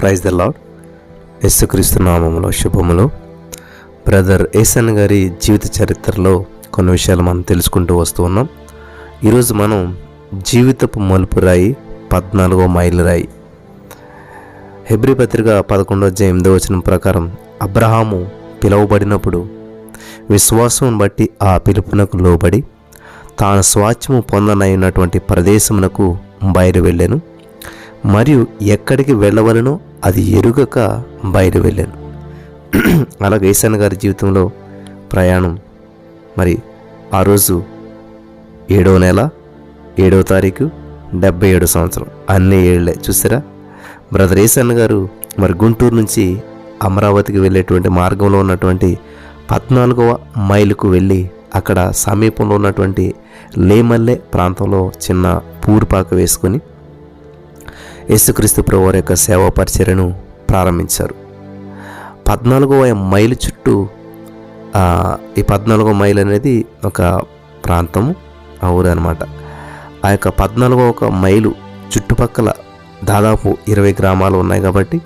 Praise the lord. యేసుక్రీస్తు నామములో శుభములు. బ్రదర్ ఏసన్ గారి జీవిత చరిత్రలో కొన్ని విషయాలు మనం తెలుసుకుంటూ వస్తూ ఉన్నాం. ఈరోజు మనం జీవితపు మలుపు రాయి 14వ మైలు రాయి. హెబ్రీ పత్రిక 11:8 ప్రకారం అబ్రహాము పిలువబడినప్పుడు విశ్వాసం బట్టి ఆ పిలుపునకు లోబడి తాను స్వాస్థ్యము పొందనైనటువంటి ప్రదేశమునకు బయలు వెళ్ళాను, మరియు ఎక్కడికి వెళ్ళవలనో అది ఎరుగక బయలు వెళ్ళాను. అలాగే ఏసన్ గారి జీవితంలో ప్రయాణం. మరి ఆ రోజు 7వ నెల 7వ తారీఖు 77 సంవత్సరం. అన్ని ఏళ్లే చూసారా. బ్రదర్ ఏసన్ గారు మరి గుంటూరు నుంచి అమరావతికి వెళ్ళేటువంటి మార్గంలో ఉన్నటువంటి 14వ మైలుకు వెళ్ళి అక్కడ సమీపంలో ఉన్నటువంటి లేమల్లె ప్రాంతంలో చిన్న పూర్పాక వేసుకొని యేసుక్రీస్తు ప్రభువారి యొక్క సేవా పరిచర్యను ప్రారంభించారు. 14వ మైలు చుట్టూ ఈ 14వ మైలు అనేది ఒక ప్రాంతము, ఆ ఊరు అనమాట. ఆ యొక్క 14వ మైలు చుట్టుపక్కల దాదాపు 20 గ్రామాలు ఉన్నాయి కాబట్టి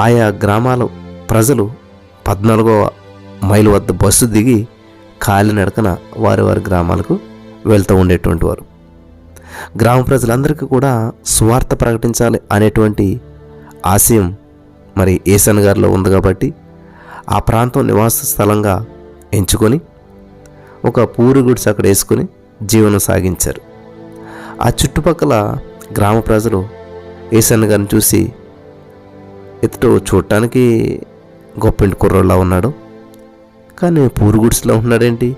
ఆయా గ్రామాల ప్రజలు 14వ మైలు వద్ద బస్సు దిగి కాలినడకన వారి వారి గ్రామాలకు వెళ్తూ ఉండేటువంటి వారు. గ్రామ ప్రజలందరికీ కూడా సువార్త ప్రకటించాలి అనేటువంటి ఆశయం మరి ఏసన్ గారిలో ఉంది కాబట్టి ఆ ప్రాంతం నివాస స్థలంగా ఎంచుకొని ఒక పూరి గుడిసె అక్కడ వేసుకొని జీవనం సాగించారు. ఆ చుట్టుపక్కల గ్రామ ప్రజలు ఏసన్ గారిని చూసి, ఇతడు చూడటానికి గొప్పింటి కుర్రోళ్ళ ఉన్నాడు, కానీ పూరి గుడిసెలో ఉన్నాడేంటి,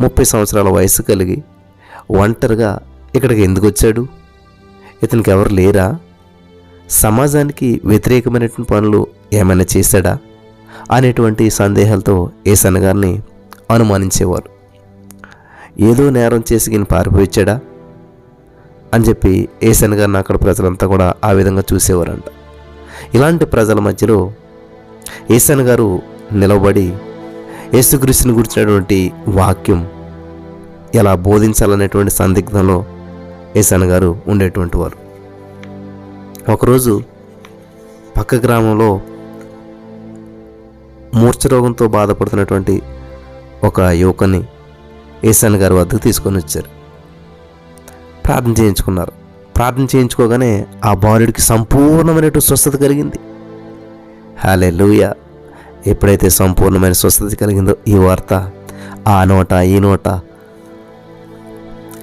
30 సంవత్సరాల వయసు కలిగి ఒంటరిగా ఇక్కడికి ఎందుకు వచ్చాడు, ఇతనికి ఎవరు లేరా, సమాజానికి వ్యతిరేకమైనటువంటి పనులు ఏమైనా చేశాడా అనేటువంటి సందేహాలతో ఏసన్ గారిని అనుమానించేవారు. ఏదో నేరం చేసి ఈయన పారిపోయిచ్చాడా అని చెప్పి ఏసన్ గారిని అక్కడ ప్రజలంతా కూడా ఆ విధంగా చూసేవారంట. ఇలాంటి ప్రజల మధ్యలో ఏసన్ గారు నిలబడి యేసుక్రీస్తుని గురించినటువంటి వాక్యం ఎలా బోధించాలనేటువంటి సందిగ్ధంలో ఏసన్ గారు ఉండేటువంటి వారు. ఒకరోజు పక్క గ్రామంలో మూర్ఛ రోగంతో బాధపడుతున్నటువంటి ఒక యువకుని ఏసన్ గారి వద్దకు తీసుకొని వచ్చారు. ప్రార్థన చేయించుకున్నారు. ప్రార్థన చేయించుకోగానే ఆ బాలుడికి సంపూర్ణమైనటువంటి స్వస్థత కలిగింది. హల్లెలూయా. ఎప్పుడైతే సంపూర్ణమైన స్వస్థత కలిగిందో ఈ వార్త ఆ నోట ఈ నోట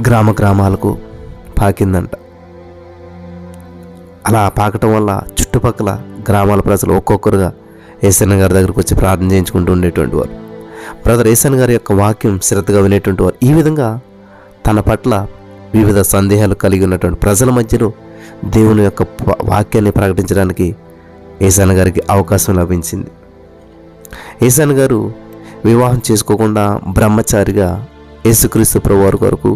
గ్రామాలకు పాకిందంట. అలా పాకటం వల్ల చుట్టుపక్కల గ్రామాల ప్రజలు ఒక్కొక్కరుగా ఏసన్ గారి దగ్గరకు వచ్చి ప్రార్థన చేయించుకుంటూ ఉండేటువంటి వారు. బ్రదర్ ఏసన్ గారి యొక్క వాక్యం శ్రద్ధగా వినేటువంటి వారు. ఈ విధంగా తన పట్ల వివిధ సందేహాలు కలిగి ఉన్నటువంటి ప్రజల మధ్యలో దేవుని యొక్క వాక్యాన్ని ప్రకటించడానికి ఏసన్ గారికి అవకాశం లభించింది. ఏసన్ గారు వివాహం చేసుకోకుండా బ్రహ్మచారిగా యేసుక్రీస్తు ప్రభువారి కొరకు,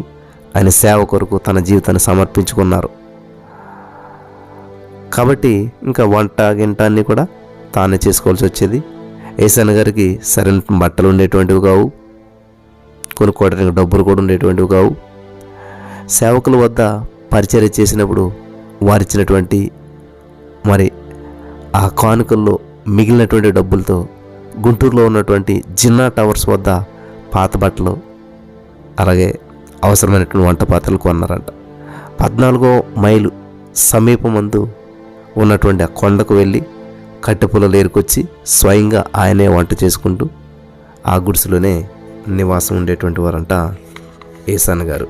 ఆయన సేవ కొరకు తన జీవితాన్ని సమర్పించుకున్నారు. కాబట్టి ఇంకా వంట గింట అన్నీ కూడా తానే చేసుకోవాల్సి వచ్చేది. ఏసన్ గారికి సరైన బట్టలు ఉండేటువంటివి కావు, కొనుక్కోవడానికి డబ్బులు కూడా ఉండేటువంటివి కావు. సేవకుల వద్ద పరిచర్య చేసినప్పుడు వారిచ్చినటువంటి మరి ఆ కానుకల్లో మిగిలినటువంటి డబ్బులతో గుంటూరులో ఉన్నటువంటి జిన్నా టవర్స్ వద్ద పాత బట్టలు, అలాగే అవసరమైనటువంటి వంట పాత్రలు కొన్నారంట. 14వ మైలు సమీపమందు ఉన్నటువంటి ఆ కొండకు వెళ్ళి కట్టెపుల్లలు ఏరుకొచ్చి స్వయంగా ఆయనే వంట చేసుకుంటూ ఆ గుడిసెలోనే నివాసం ఉండేటువంటి వారంట ఏసన్ గారు.